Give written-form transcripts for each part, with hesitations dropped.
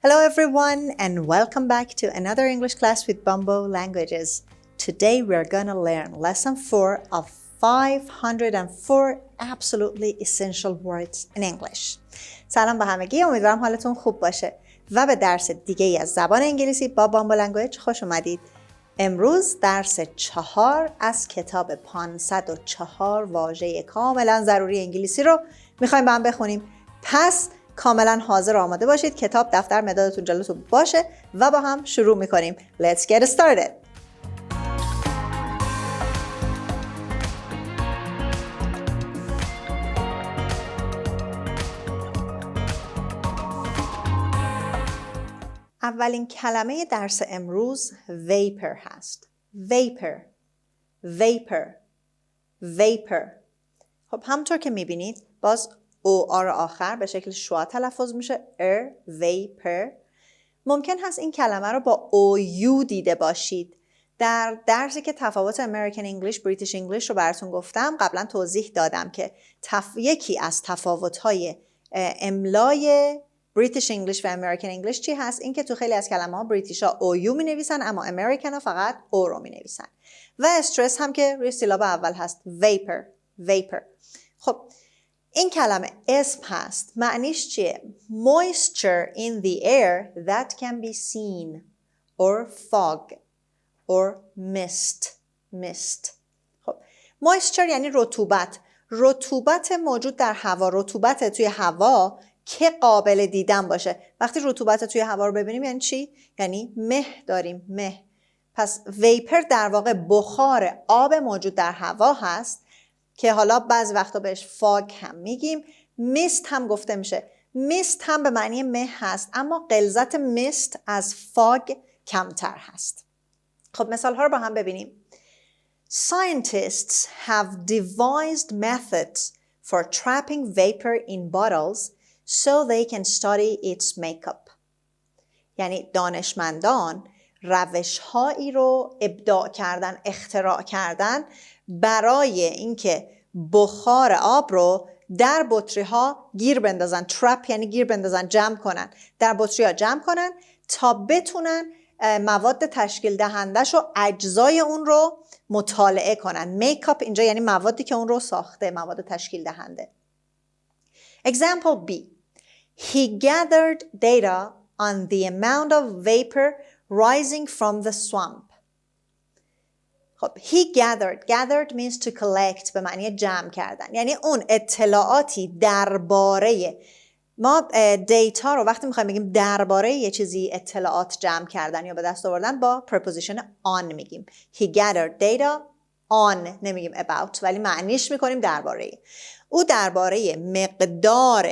Hello everyone and welcome back to another English class with Bumbo Languages. Today we're gonna learn lesson 4 of 504 absolutely essential words in English. سلام به همگی، امیدوارم حالتون خوب باشه و به درس دیگه ای از زبان انگلیسی با بامبو لنگویج خوش اومدید. امروز درس 4 از کتاب 504 واژه کاملا ضروری انگلیسی رو میخوایم با هم بخونیم. پس کاملا حاضر و آماده باشید، کتاب، دفتر، مدادتون جلوتون باشه و با هم شروع میکنیم. Let's get started. اولین کلمه درس امروز vapor هست. Vapor. خب همونطور که میبینید باز او آر آخر به شکل شوا تلفظ میشه. vapor. ممکن هست این کلمه رو با او یو دیده باشید. در درسی که تفاوت American English British English رو براتون گفتم قبلا توضیح دادم که یکی از تفاوت‌های املای British English و American English چی هست؟ این که تو خیلی از کلمه ها بریتیش ها او یو می نویسن اما امریکن ها فقط او رو می نویسن. و استرس هم که روی سیلاب اول هست. vapor. خب این کلمه اسم هست. معنیش چیه؟ Moisture in the air that can be seen or fog or mist. خب moisture یعنی رطوبت موجود در هوا، رطوبت توی هوا که قابل دیدن باشه. وقتی رطوبت توی هوا رو ببینیم یعنی چی؟ یعنی مه داریم، مه. پس ویپر در واقع بخار آب موجود در هوا هست که حالا بعضی وقتا بهش فاگ هم میگیم. میست هم گفته میشه. میست هم به معنی مه هست اما غلظت میست از فاگ کمتر هست. خب مثال ها رو با هم ببینیم. Scientists have devised methods for trapping vapor in bottles so they can study its makeup. یعنی دانشمندان روش‌هایی رو ابداع کردن، اختراع کردن برای اینکه بخار آب رو در بطری‌ها گیر بندازن. ترپ یعنی گیر بندازن، جمع کنن. در بطری‌ها جمع کنن تا بتونن مواد تشکیل دهندش و اجزای اون رو مطالعه کنن. میکاپ اینجا یعنی موادی که اون رو ساخته، مواد تشکیل دهنده. Example B. He gathered data on the amount of vapor rising from the swamp. خب he gathered means to collect به معنی جمع کردن. یعنی اون اطلاعاتی درباره ما دیتا رو وقتی میخوایم بگیم درباره یه چیزی اطلاعات جمع کردن یا به دست آوردن با preposition on میگیم. He gathered data on نمیگیم about ولی معنیش میکنیم درباره. او درباره مقدار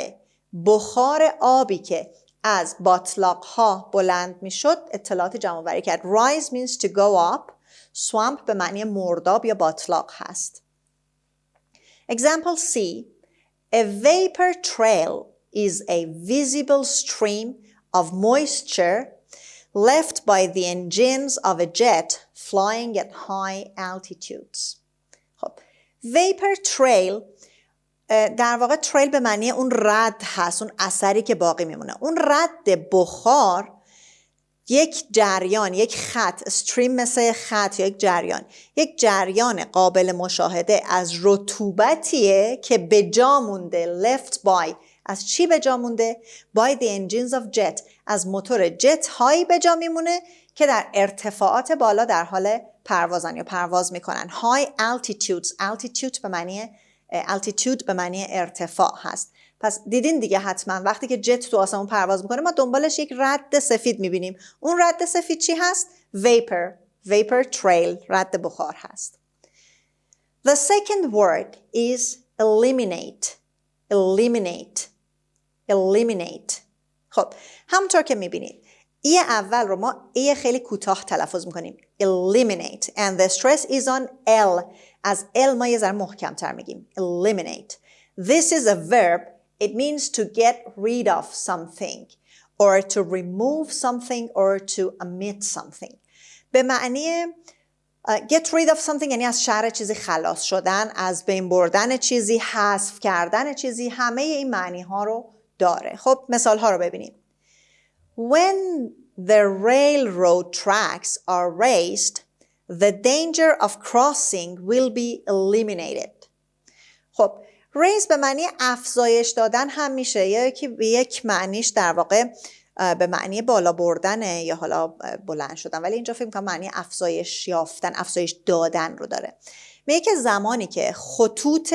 بخار آبی که از باتلاق ها بلند میشد اطلاعات جمع آوری کرد. Rise means to go up. Swamp به معنی مرداب یا باتلاق هست. Example C. A vapor trail is a visible stream of moisture left by the engines of a jet flying at high altitudes. خب vapor trail در واقع تریل به معنی اون رد هست، اون اثری که باقی میمونه. اون رد بخار یک جریان، یک خط، استریم مثل خط یا یک جریان قابل مشاهده از رطوبتیه که به جا مونده. left by از چی به جا مونده؟ by the engines of jet از موتور جت هایی به جا میمونه که در ارتفاعات بالا در حال پروازن یا پرواز میکنن. high altitude به معنی ارتفاع هست. پس دیدین دیگه حتما وقتی که جت تو آسمون پرواز میکنه ما دنبالش یک رد سفید میبینیم. اون رد سفید چی هست؟ vapor trail، رد بخار هست. The second word is eliminate. خب همونطور که میبینید ای اول رو ما ای خیلی کوتاه تلفظ میکنیم. eliminate and the stress is on L. از L ما یه ذره محکم‌تر میگیم. eliminate. This is a verb. It means to get rid of something or to remove something or to omit something. به معنی get rid of something یعنی از شر چیزی خلاص شدن، از بین بردن چیزی، حذف کردن چیزی. همه این معنی ها رو داره. خب مثال ها رو ببینیم. When the railroad tracks are raised, the danger of crossing will be eliminated. خب raise به معنی افزایش دادن هم میشه یا یک معنیش در واقع به معنی بالا بردنه یا حالا بلند شدن، ولی اینجا فکر می‌کنم معنی افزایش یافتن، افزایش دادن رو داره. میگه که زمانی که خطوط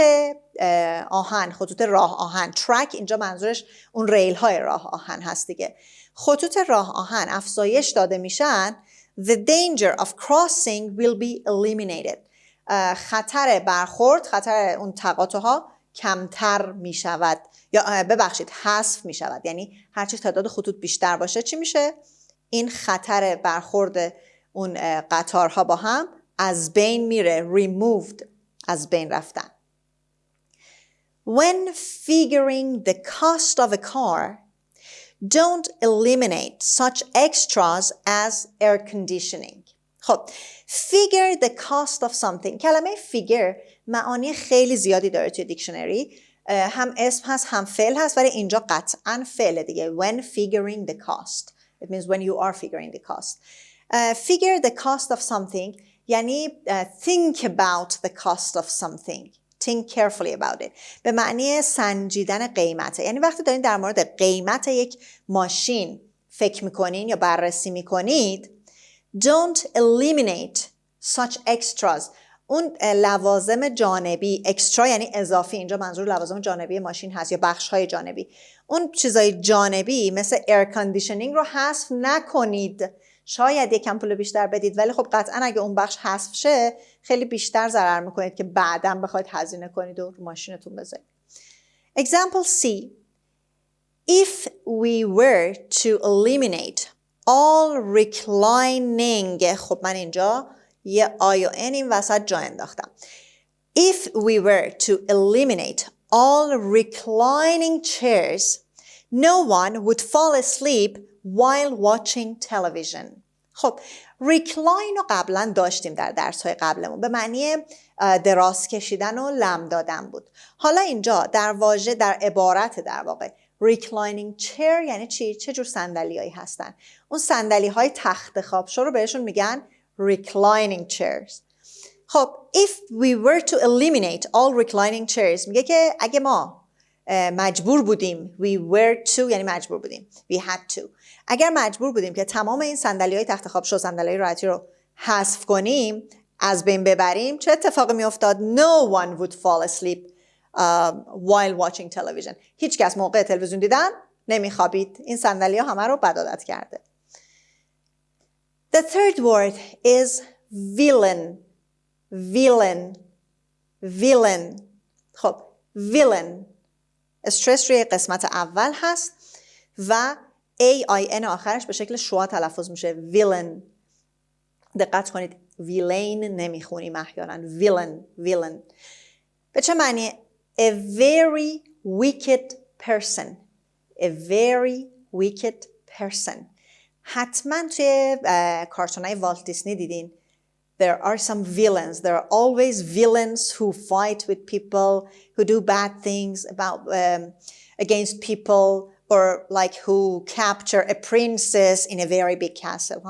آهن، خطوط راه آهن، ترک اینجا منظورش اون ریل های راه آهن هست دیگه، خطوط راه آهن افزایش داده میشن، the danger of crossing will be eliminated. خطر برخورد، خطر اون تقاطع‌ها کمتر می شود یا ببخشید حذف می شود. یعنی هرچی تعداد خطوط بیشتر باشه چی میشه؟ این خطر برخورد اون قطارها با هم از بین میره. removed، از بین رفتن. When figuring the cost of a car, don't eliminate such extras as air conditioning. خب figure the cost of something. کلمه figure معانی خیلی زیادی داره توی دیکشنری، هم اسم هست هم فعل هست، ولی اینجا قطعا فعل دیگه. when figuring the cost, it means when you are figuring the cost. Figure the cost of something یعنی think about the cost of something, think carefully about it. به معنی سنجیدن قیمته، یعنی وقتی دارین در مورد قیمت یک ماشین فکر میکنین یا بررسی میکنید، don't eliminate such extras. اون لوازم جانبی، اکسترا یعنی اضافی، اینجا منظور لوازم جانبی ماشین هست یا بخش‌های جانبی. اون چیزای جانبی مثل ایر کاندیشنینگ رو حذف نکنید. شاید یکم پول بیشتر بدید، ولی خب قطعا اگه اون بخش حذف شه خیلی بیشتر ضرر میکنید که بعداً بخواید هزینه کنید و رو ماشینتون بذارید. Example C. If we were to eliminate all reclining، خب من اینجا یه آی و ان این وسط جا انداختم. If we were to eliminate all reclining chairs, no one would fall asleep while watching television. خب recline رو قبلا داشتیم در درس‌های قبلمون، به معنی دراز کشیدن و لم دادن بود. حالا اینجا در واژه، در عبارت در واقع reclining chair یعنی چی؟ چه جور صندلیایی هستن؟ اون صندلی‌های تخت خواب شو رو بهشون میگن reclining chairs. خب if we were to eliminate all reclining chairs میگه که اگه ما مجبور بودیم، we were to یعنی مجبور بودیم، we had to، اگر مجبور بودیم که تمام این صندلی‌های تخت خواب شو، صندلی راحتی رو حذف کنیم، از بین ببریم، چه اتفاقی میافتاد؟ No one would fall asleep while watching television. هیچ کس موقع تلویزیون دیدن نمیخوابید. این صندلی‌ها همه رو بدعادت کرده. The third word is villain. villain. villain. خب villain استرس روی قسمت اول هست و A-I-N آخرش به شکل شوا تلفظ میشه. villain. دقت کنید villain نمیخونیم احیانا. villain. به چه معنی؟ A very wicked person. A very wicked person. حتما توی کارتونای والت دیسنی دیدین. There are some villains. There are always villains who fight with people, who do bad things against people, or like who capture a princess in a very big castle.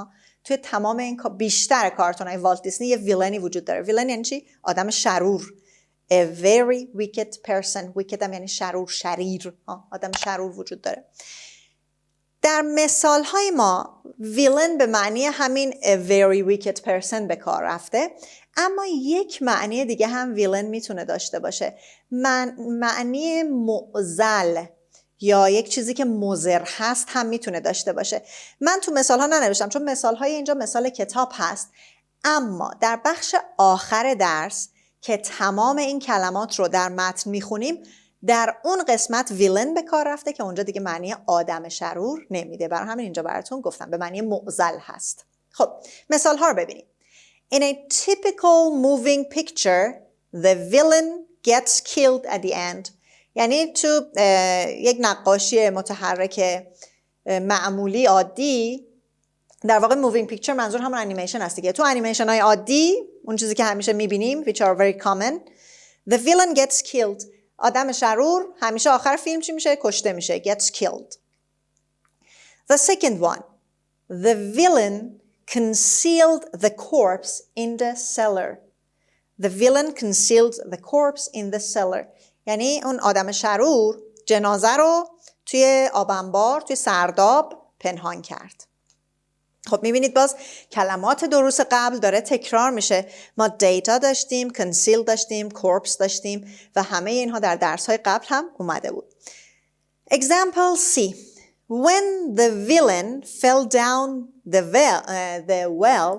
توی تمام این بیشتر کارتونای والت دیسنی یه ویلنی وجود داره. ویلن یعنی چی؟ آدم شرور. A very wicked person. wicked هم یعنی شرور، شریر. آدم شرور وجود داره. در مثال های ما villain به معنی همین a very wicked person به کار رفته، اما یک معنی دیگه هم villain میتونه داشته باشه. معنی معضل یا یک چیزی که مضر هست هم میتونه داشته باشه. من تو مثال ها ننوشتم چون مثال های اینجا مثال کتاب هست، اما در بخش آخر درس که تمام این کلمات رو در متن میخونیم، در اون قسمت ویلن به کار رفته که اونجا دیگه معنی آدم شرور نمیده، برای همین اینجا براتون گفتم به معنی معضل هست. خب مثال ها رو ببینیم. In a typical moving picture, the villain gets killed at the end. یعنی تو یک نقاشی متحرک معمولی عادی، در واقع مووینگ پیکچر منظور همون انیمیشن هست دیگه. تو انیمیشن های عادی، اون چیزی که همیشه میبینیم which are very common, the villain gets killed. آدم شرور همیشه آخر فیلم چی میشه؟ کشته میشه. gets killed. The second one. The villain concealed the corpse in the cellar. The villain concealed the corpse in the cellar. یعنی اون آدم شرور جنازه رو توی آب انبار، توی سرداب پنهان کرد. خب میبینید باز کلمات دروس قبل داره تکرار میشه. ما دیتا داشتیم، conceal داشتیم، corpse داشتیم و همه اینها در درس‌های قبل هم اومده بود. Example C. When the villain fell down the well,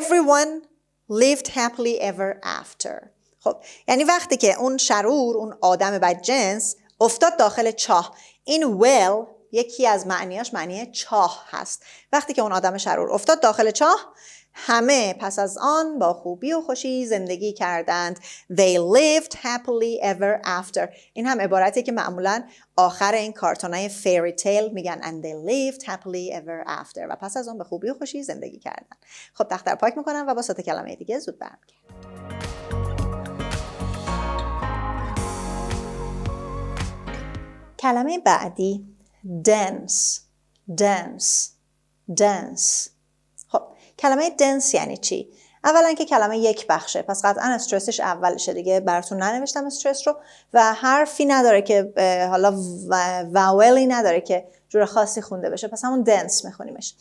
everyone lived happily ever after. خب یعنی وقتی که اون شرور، اون آدم بدجنس افتاد داخل چاه، این well یکی از معنیاش معنی چاه هست. وقتی که اون آدم شرور افتاد داخل چاه، همه پس از آن با خوبی و خوشی زندگی کردند. They lived happily ever after. این هم عبارتیه که معمولاً آخر این کارتونای fairy tale میگن and they lived happily ever after و پس از آن به خوبی و خوشی زندگی کردند. خب دفتر پاک میکنم و با 3 کلمه دیگه زود برمیگردم. کلمه بعدی dance. خب کلمه dance یعنی چی؟ اولا که کلمه یک بخشه، پس قطعا استرسش اولشه دیگه، براتون ننوشتم استرس رو و حرفی نداره که حالا واولی نداره که جور خاصی خونده بشه، پس همون dance میخونیمش.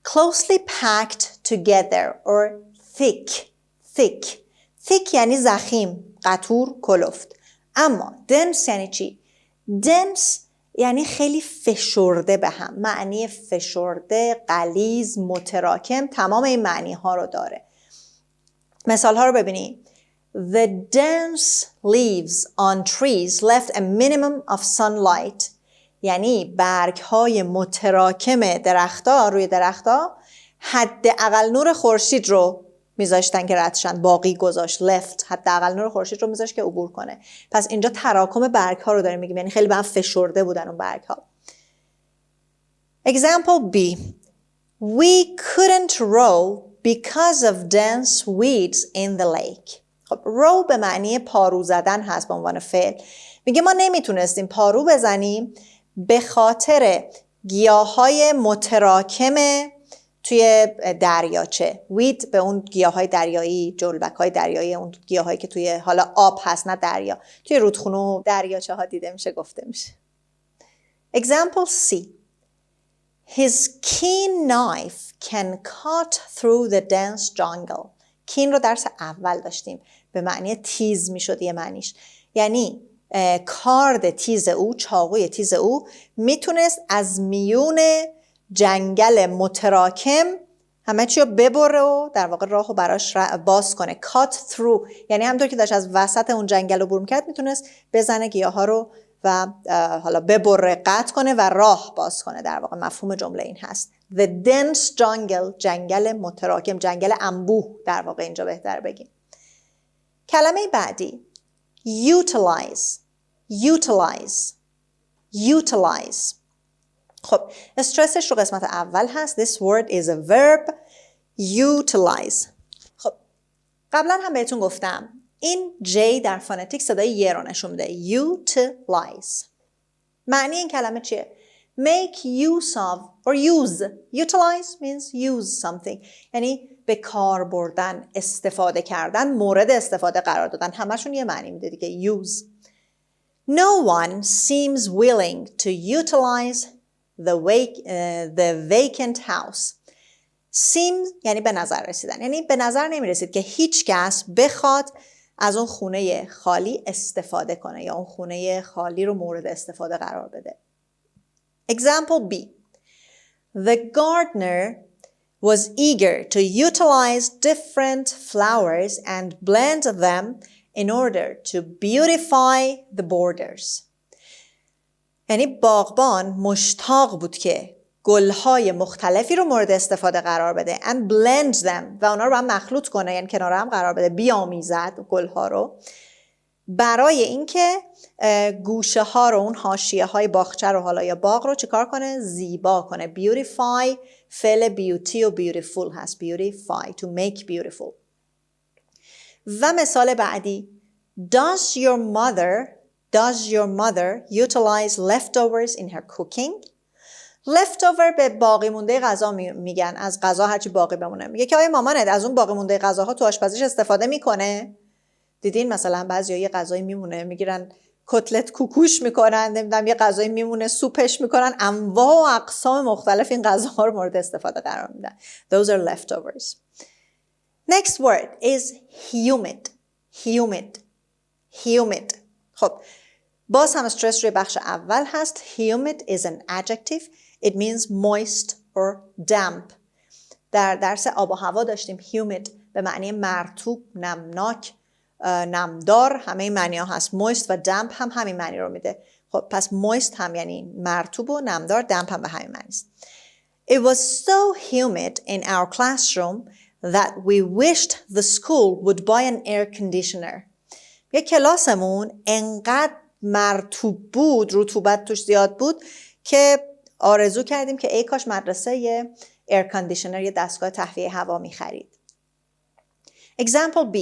Closely packed together or thick یعنی ضخیم، قطور، کلفت. اما dense یعنی چی؟ dense یعنی خیلی فشرده به هم، معنی فشرده، غلیظ، متراکم، تمام این معنی ها رو داره. مثال ها رو ببینید. The dense leaves on trees left a minimum of sunlight. یعنی برگ های متراکم درختها روی درختها حداقل نور خورشید رو میذاشتن که ردشن، باقی گذاشت، left حداقل نور خورشید رو میذاشت که عبور کنه. پس اینجا تراکم برگ ها رو داریم میگیم، یعنی خیلی به هم فشرده بودن اون برگ ها. Example B. We couldn't row because of dense weeds in the lake. خب row به معنی پارو زدن هست به عنوان فعل. میگه ما نمیتونستیم پارو بزنیم به خاطر گیاهای متراکم توی دریاچه. وید به اون گیاهای دریایی، جلبک‌های دریایی، اون گیاهایی که توی حالا آب هست نه دریا، توی رودخونه و دریاچه ها دیده میشه، گفته میشه. Example C. His keen knife can cut through the dense jungle. keen رو درس اول داشتیم، به معنی تیز میشد یه معنیش. یعنی کارد تیز او، چاقوی تیز او میتونست از میون جنگل متراکم همه چی رو ببره و در واقع راه رو براش باز کنه. cut through یعنی همونطور که داشت از وسط اون جنگل رو برم کرد میتونست بزنه گیاه ها رو و حالا ببره، قطع کنه و راه باز کنه. در واقع مفهوم جمله این هست. The dense jungle، جنگل متراکم، جنگل انبوه در واقع اینجا بهتر بگیم. کلمه بعدی utilize. خب استرسش رو قسمت اول هست. This word is a verb. Utilize. خب قبلا هم بهتون گفتم این J در فونتیک صدای ی رو نشون میده. Utilize. معنی این کلمه چیه؟ Make use of or use. Utilize means use something. یعنی به کار بردن، استفاده کردن، مورد استفاده قرار دادن. همشون یه معنی میده دیگه. Use. No one seems willing to utilize the vacant house. Seems یعنی به نظر رسیدن، یعنی به نظر نمی رسید که هیچ کس بخواد از اون خونه خالی استفاده کنه یا اون خونه خالی رو مورد استفاده قرار بده. Example B. The gardener was eager to utilize different flowers and blend them in order to beautify the borders. یعنی باغبان مشتاق بود که گل‌های مختلفی رو مورد استفاده قرار بده and blend them و اونا رو با هم مخلوط کنه، یعنی کنار هم قرار بده، بیامیزد گل‌ها رو برای اینکه گوشه ها رو، اون حاشیه های باغچه رو حالا یا باغ رو چیکار کنه؟ زیبا کنه. beautify فعل beauty و beautiful هست. beautify to make beautiful. و مثال بعدی Does your mother utilize leftovers in her cooking? leftover به باقی مونده غذا میگن، از غذا هرچی باقی بمونه. میگه که آیا مامانت از اون باقی مونده غذاها تو آشپزیش استفاده میکنه؟ دیدین مثلا بعضیا یه غذایی میمونه میگیرن کتلت کوکوش میکنن، نمیدونم یه غذایی میمونه سوپش میکنن، انواع و اقسام مختلف این غذاها رو مورد استفاده قرار میدن. Those are leftovers. Next word is humid. humid. humid. خب باز هم استرس روی بخش اول هست. Humid is an adjective. It means moist or damp. در درس آب و هوا داشتیم humid به معنی مرطوب، نمناک، نمدار، همه این معنی ها هست. moist و damp هم همین معنی رو میده. خب پس moist هم یعنی مرطوب و نمدار، damp هم به همین معنی است. It was so humid in our classroom that we wished the school would buy an air conditioner. یه کلاسمون انقدر مرطوب بود، رطوبت توش زیاد بود که آرزو کردیم که ای کاش مدرسه یه ایر کاندیشنر، یه دستگاه تهویه هوا می‌خرید. Example B.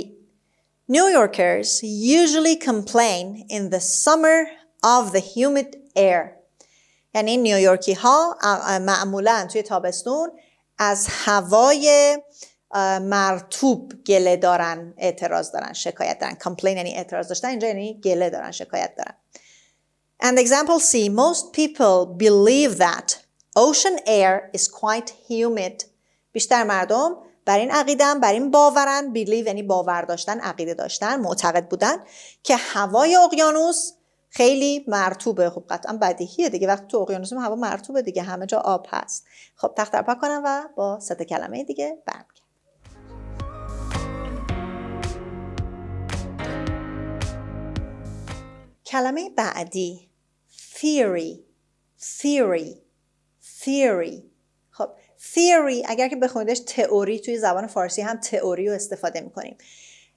New Yorkers usually complain in the summer of the humid air. یعنی نیویورکی ها معمولاً توی تابستون از هوای مرطوب گله دارن، اعتراض دارن، شکایت دارن. complain یعنی اعتراض داشتن، اینجا یعنی گله دارن، شکایت دارن. And example C. Most people believe that ocean air is quite humid. بیشتر مردم بر این عقیدن، بر این باورن. believe یعنی باور داشتن، عقیده داشتن، معتقد بودن که هوای اقیانوس خیلی مرطوبه. خب قطعا بدیهیه دیگه، وقتی تو اقیانوس هوا مرطوبه دیگه، همه جا آب هست. خب تخت در پاک کنم و با 3 کلمه دیگه برمیگردم. کلمه بعدی theory. theory. theory. خب theory اگر که بخونیدش تئوری، توی زبان فارسی هم تئوری رو استفاده میکنیم.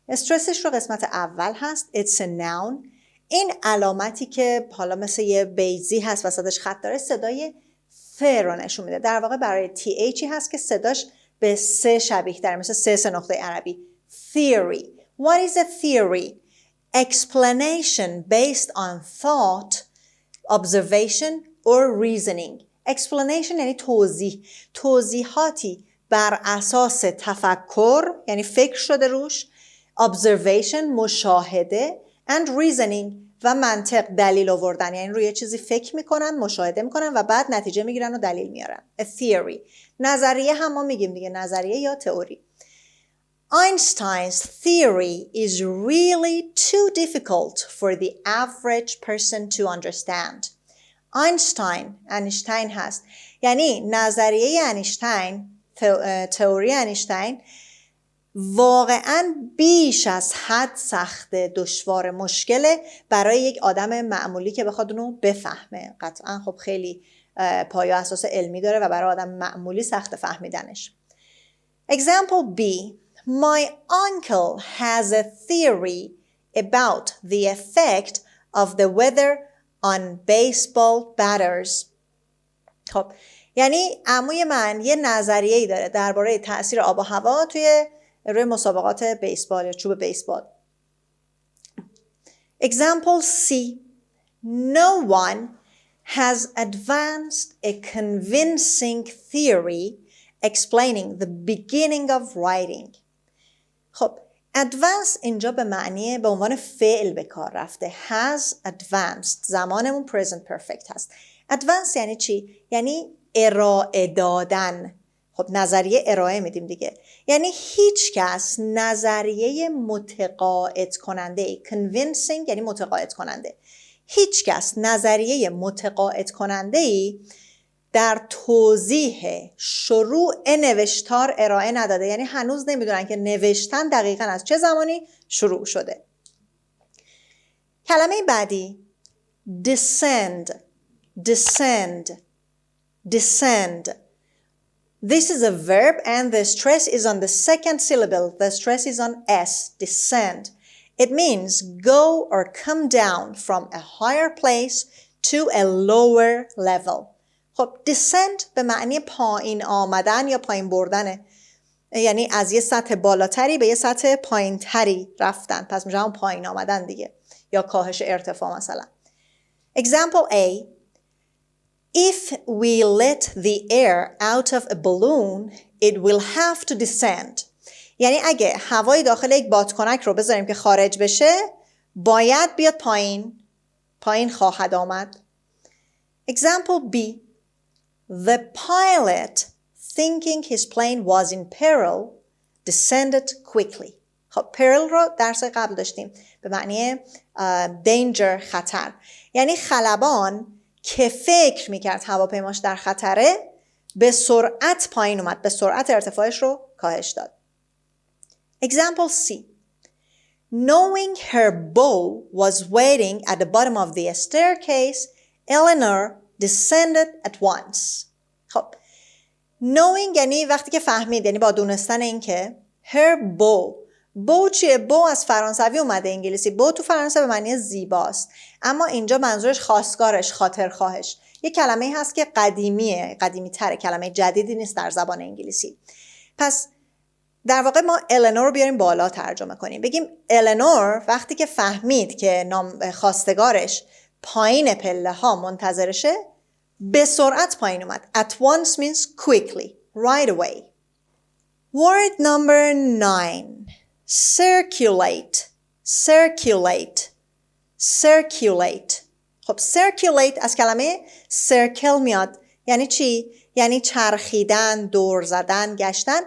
استرسش رو قسمت اول هست. It's a noun. این علامتی که حالا مثل یه بیضی هست وسطش خط داره، صدای ف رو نشون میده. در واقع برای TH هست که صداش به س شبیه داره، مثل سه نقطه عربی. Theory. What is a theory? Explanation based on thought, observation or reasoning. Explanation یعنی توضیح. توضیحاتی بر اساس تفکر، یعنی فکر شده روش. Observation مشاهده. And reasoning و منطق، دلیل آوردن، یعنی روی چیزی فکر میکنن، مشاهده میکنن و بعد نتیجه میگیرن و دلیل میارن. A theory. نظریه هم ما میگیم دیگه، نظریه یا تئوری. Einstein's theory is really too difficult for the average person to understand. انیشتین هست. یعنی نظریه انیشتین، تئوری انیشتین واقعاً بیش از حد سخت، دشوار، مشکله برای یک آدم معمولی که بخواد اونو بفهمه. قطعاً خب خیلی پایه اساس علمی داره و برای آدم معمولی سخت فهمیدنش. Example B. My uncle has a theory about the effect of the weather on baseball batters. خب یعنی عموی من یه نظریه‌ای داره درباره تأثیر آب و هوا توی روی مسابقات بیسبال یا چوب بیسبال. Example C. No one has advanced a convincing theory explaining the beginning of writing. خب advanced اینجا به معنی به عنوان فعل به کار رفته. has advanced زمانمون present perfect هست. advanced یعنی چی؟ یعنی ارائه دادن. خب نظریه ارائه میدیم دیگه. یعنی هیچ کس نظریه متقاعد کننده، convincing یعنی متقاعد کننده، هیچ کس نظریه متقاعد کننده ای در توضیح شروع نوشتار ارائه نداده. یعنی هنوز نمیدونن که نوشتن دقیقاً از چه زمانی شروع شده. کلمه بعدی descend. descend. descend. This is a verb and the stress is on the second syllable. The stress is on S, descend. It means go or come down from a higher place to a lower level. خب descend به معنی پایین آمدن یا پایین بردنه. یعنی از یه سطح بالاتری به یه سطح پایین تری رفتن. پس میشه هم پایین آمدن دیگه، یا کاهش ارتفاع مثلا. Example A. If we let the air out of a balloon, it will have to descend. یعنی اگه هوای داخل یک بادکنک رو بذاریم که خارج بشه، باید بیاد پایین. پایین خواهد آمد. Example B. The pilot, thinking his plane was in peril, descended quickly. خب peril رو درس قبل داشتیم به معنی danger، خطر. یعنی خلبان که فکر میکرد هواپیماش در خطره به سرعت پایین اومد، به سرعت ارتفاعش رو کاهش داد. Example C. Knowing her beau was waiting at the bottom of the staircase, Eleanor descended at once. خب knowing یعنی وقتی که فهمید، یعنی با دونستن این که her beau. beau چیه؟ beau از فرانسوی اومده انگلیسی. beau تو فرانسه به معنی زیباست، اما اینجا منظورش خواستگارش، خاطرخواهش. یه کلمه هست که قدیمیه، قدیمی تره، کلمه جدیدی نیست در زبان انگلیسی. پس در واقع ما النور رو بیاریم بالا ترجمه کنیم. بگیم النور وقتی که فهمید که خواستگارش پایین پله ها منتظرشه، به سرعت پایین اومد. At once means quickly, right away. Word number 9. Circulate. Circulate. Circulate. خب circulate از کلمه circle میاد. یعنی چی؟ یعنی چرخیدن، دور زدن، گشتن.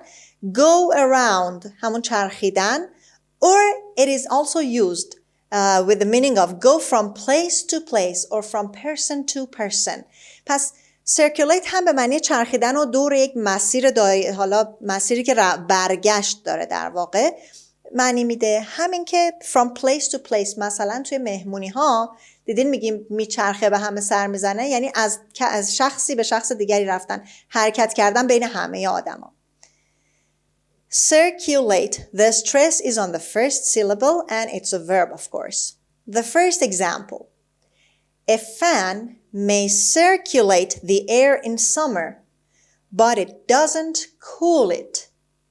Go around همون چرخیدن. Or it is also used with the meaning of go from place to place or from person to person. پس circulate هم به معنی چرخیدن و دور یک مسیر حالا مسیری که برگشت داره در واقع معنی میده. همین که from place to place، مثلا توی مهمونی ها دیدین میگیم میچرخه به همه سر میزنه، یعنی از شخصی به شخص دیگری رفتن، حرکت کردن بین همه آدما. Circulate. The stress is on the first syllable and it's a verb, of course. The first example. A fan may circulate the air in summer, but it doesn't cool it.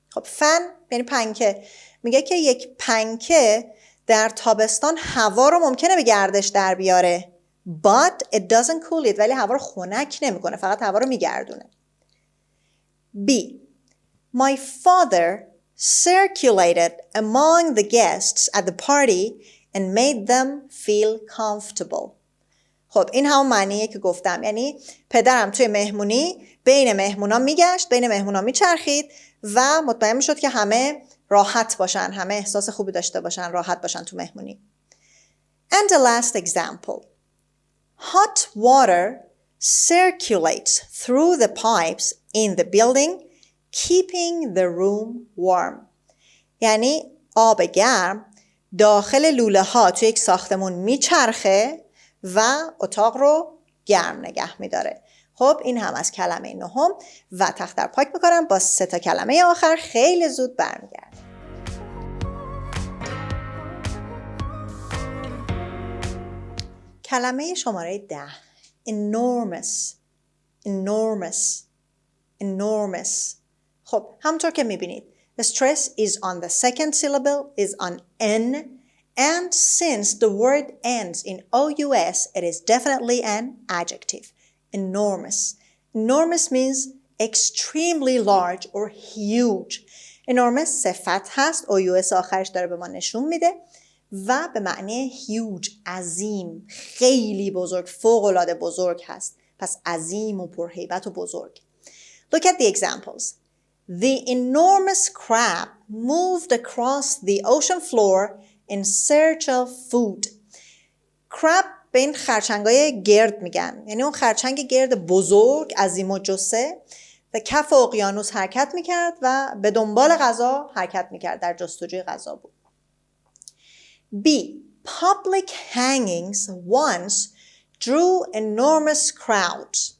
خب فن یعنی پنکه. میگه که یک پنکه در تابستان هوا رو ممکنه به گردش در بیاره. But it doesn't cool it. ولی هوا رو خنک نمیکنه، فقط هوا رو میگردونه. B. My father circulated among the guests at the party and made them feel comfortable. خب این همون معنیه که گفتم، یعنی پدرم توی مهمونی بین مهمونا میگشت، بین مهمونا میچرخید و مطمئن میشد که همه راحت باشن، همه احساس خوبی داشته باشن، راحت باشن تو مهمونی. And the last example. Hot water circulates through the pipes in the building, keeping the room warm. یعنی آب گرم داخل لوله ها توی یک ساختمون میچرخه و اتاق رو گرم نگه میداره. خب این هم از کلمه نهم و تخت در پاک میکنم با 3 تا کلمه آخر خیلی زود برمیگردم. کلمه شماره 10. Enormous. Enormous. Enormous. خب همونطور که میبینید the stress is on the second syllable, is on N, and since the word ends in OUS, it is definitely an adjective. Enormous. Enormous means extremely large or huge. Enormous صفت هست، OUS آخرش داره به ما نشون میده و به معنی huge، عظیم، خیلی بزرگ، فوق‌العاده بزرگ هست. پس عظیم و پرهیبت و بزرگ. Look at the examples. The enormous crab moved across the ocean floor in search of food. crab به این خرچنگای گرد میگن، یعنی اون خرچنگ گرد بزرگ عظیم و جثه و کف اقیانوس حرکت میکرد و به دنبال غذا حرکت میکرد، در جستجوی غذا بود. B. Public hangings once drew enormous crowds.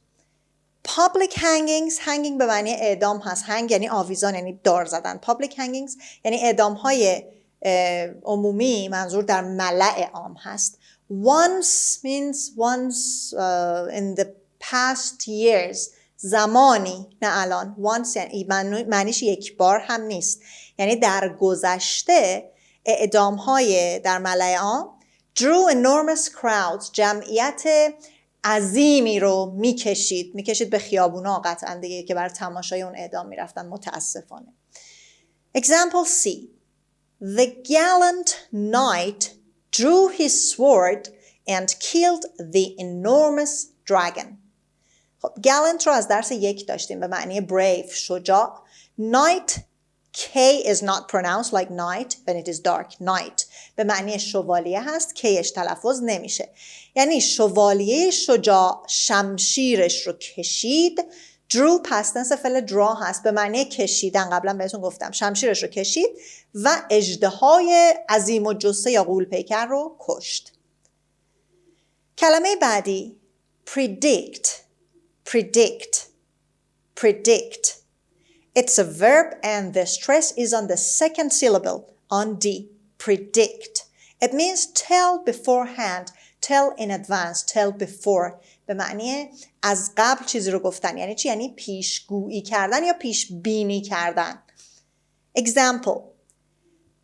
Public hangings، hanging به معنی اعدام هست. hang یعنی آویزان، یعنی دار زدن. Public hangings یعنی اعدام های عمومی، منظور در ملأ عام هست. Once means once in the past years، زمانی، نه الان. Once یعنی معنیش یک بار هم نیست، یعنی در گذشته اعدام های در ملأ عام drew enormous crowds، جمعیت عظیمی رو میکشید به خیابونا قطعا دیگه که بر تماشای اون اعدام میرفتن متاسفانه. Example C. The gallant knight drew his sword and killed the enormous dragon. خب gallant رو از درس 1 داشتیم به معنی brave، شجاع. Knight K is not pronounced like night when it is dark. Knight به معنی شوالیه هست، Kش تلفظ نمیشه. یعنی شوالیه شجاع شمشیرش رو کشید. drew past tense فعل draw هست به معنی کشیدن، قبلا بهتون گفتم شمشیرش رو کشید و اژدهای عظیم الجثه یا غول‌پیکر رو کشت. کلمه بعدی predict. It's a verb and the stress is on the second syllable, on D. Predict. It means tell beforehand, tell in advance, tell before. به معنی از قبل چیزی رو گفتن. یعنی چی؟ یعنی پیشگویی کردن یا پیش بینی کردن. Example.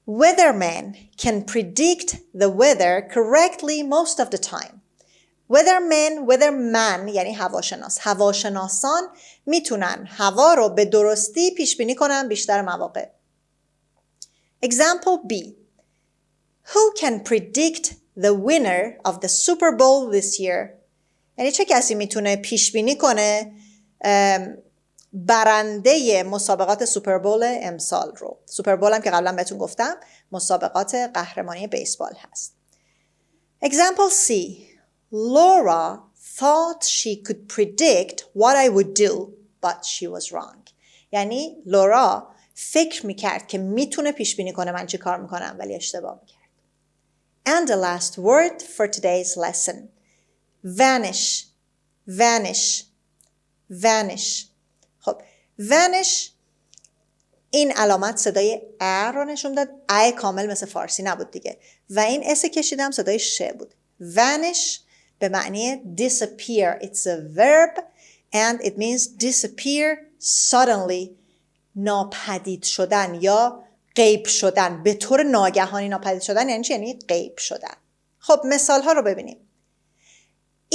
Weathermen can predict the weather correctly most of the time. weatherman یعنی هواشناس. هواشناسان میتونن هوا رو به درستی پیش بینی کنن بیشتر مواقع. Example B. Who can predict the winner of the Super Bowl this year? یعنی چه کسی میتونه پیش بینی کنه برنده مسابقات سوپربول امسال رو؟ سوپربول هم که قبلا بهتون گفتم مسابقات قهرمانی بیسبال هست. Example C. Laura thought she could predict what I would do, but she was wrong. یعنی لورا فکر میکرد که میتونه پیش بینی کنه من چی کار میکنم ولی اشتباه میکرد. And the last word for today's lesson. vanish. خب vanish این علامت صدای ا رو نشون داد. ا کامل مثل فارسی نبود دیگه و این اس کشیدم صدای ش بود. vanish به معنی disappear. It's a verb and it means disappear suddenly. ناپدید شدن یا غیب شدن به طور ناگهانی. ناپدید شدن یعنی چی؟ یعنی غیب شدن. خب مثال ها رو ببینیم.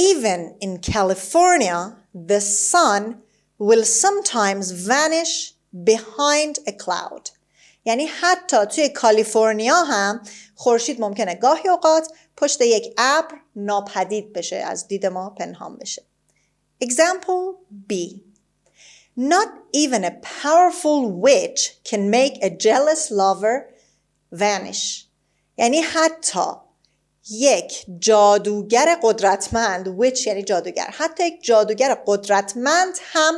Even in California, the sun will sometimes vanish behind a cloud. یعنی حتی توی کالیفرنیا هم خورشید ممکنه گاهی اوقات پشت یک ابر ناپدید بشه، از دید ما پنهان بشه. Example B. Not even a powerful witch can make a jealous lover vanish. یعنی حتی یک جادوگر قدرتمند، witch یعنی جادوگر، حتی یک جادوگر قدرتمند هم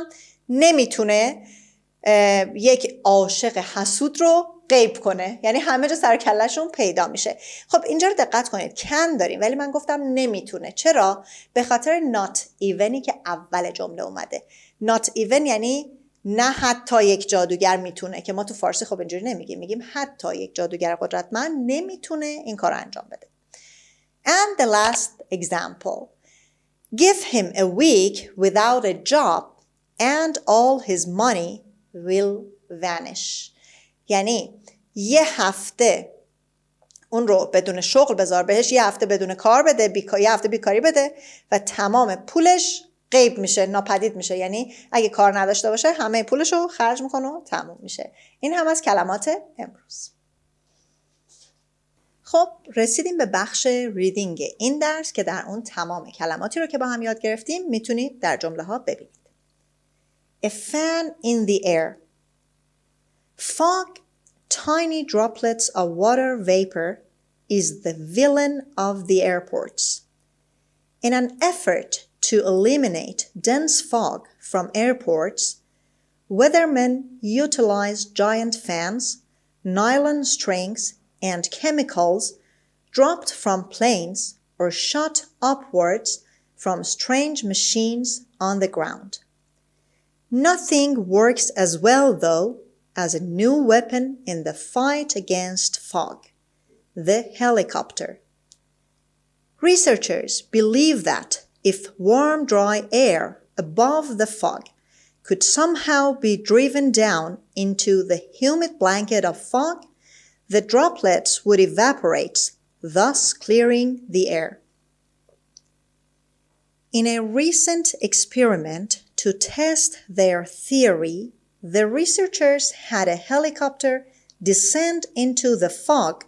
نمیتونه یک عاشق حسود رو غیب کنه. یعنی همه جا سر کله‌شون پیدا میشه. خب اینجا رو دقت کنید، کن داریم ولی من گفتم نمیتونه. چرا؟ به خاطر not evenی که اول جمله اومده. not even یعنی نه حتی یک جادوگر میتونه، که ما تو فارسی خب اینجوری نمیگیم، میگیم حتی یک جادوگر قدرتمند نمیتونه این کار انجام بده. And the last example. Give him a week without a job and all his money will vanish. یعنی یه هفته اون رو بدون شغل بذار، بهش یه هفته بدون کار بده، یه هفته بیکاری بده و تمام پولش غیب میشه، ناپدید میشه. یعنی اگه کار نداشته باشه همه پولش رو خرج میکنه و تموم میشه. این هم از کلمات امروز. خب رسیدیم به بخش ریدینگ این درس که در اون تمام کلماتی رو که با هم یاد گرفتیم میتونید در جمله ها ببینید. A fan in the air. Fog, tiny droplets of water vapor, is the villain of the airports. In an effort to eliminate dense fog from airports, weathermen utilize giant fans, nylon strings, and chemicals dropped from planes or shot upwards from strange machines on the ground. Nothing works as well, though, as a new weapon in the fight against fog, the helicopter. Researchers believe that if warm, dry air above the fog could somehow be driven down into the humid blanket of fog, the droplets would evaporate, thus clearing the air. In a recent experiment to test their theory, the researchers had a helicopter descend into the fog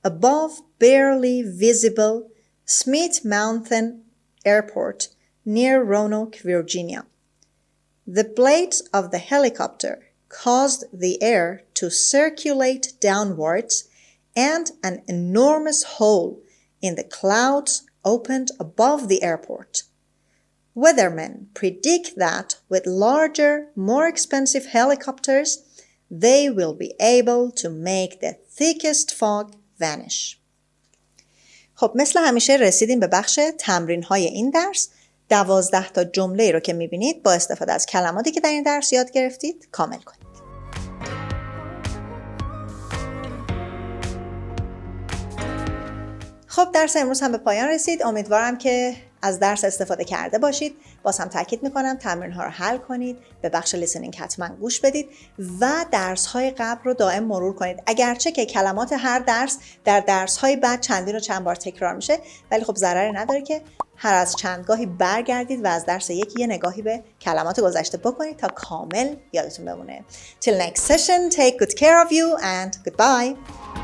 above barely visible Smith Mountain Airport near Roanoke, Virginia. The blades of the helicopter caused the air to circulate downwards, and an enormous hole in the clouds opened above the airport. Weathermen predict that with larger, more expensive helicopters, they will be able to make the thickest fog vanish. خب مثل همیشه رسیدیم به بخش تمرین های این درس. 12 تا جمله رو که میبینید با استفاده از کلماتی که در این درس یاد گرفتید کامل کنید. خب درس امروز هم به پایان رسید. امیدوارم که از درس استفاده کرده باشید. باز هم تاکید میکنم تمرین ها رو حل کنید، به بخش لیسنینگ حتما گوش بدید و درس های قبل رو دائم مرور کنید. اگرچه که کلمات هر درس در درس های بعد چندین و چند بار تکرار میشه، ولی خب ضرری نداره که هر از چندگاهی برگردید و از درس یکی یه نگاهی به کلمات گذشته بکنید تا کامل یادتون بمونه. Till next session, take good care of you and goodbye.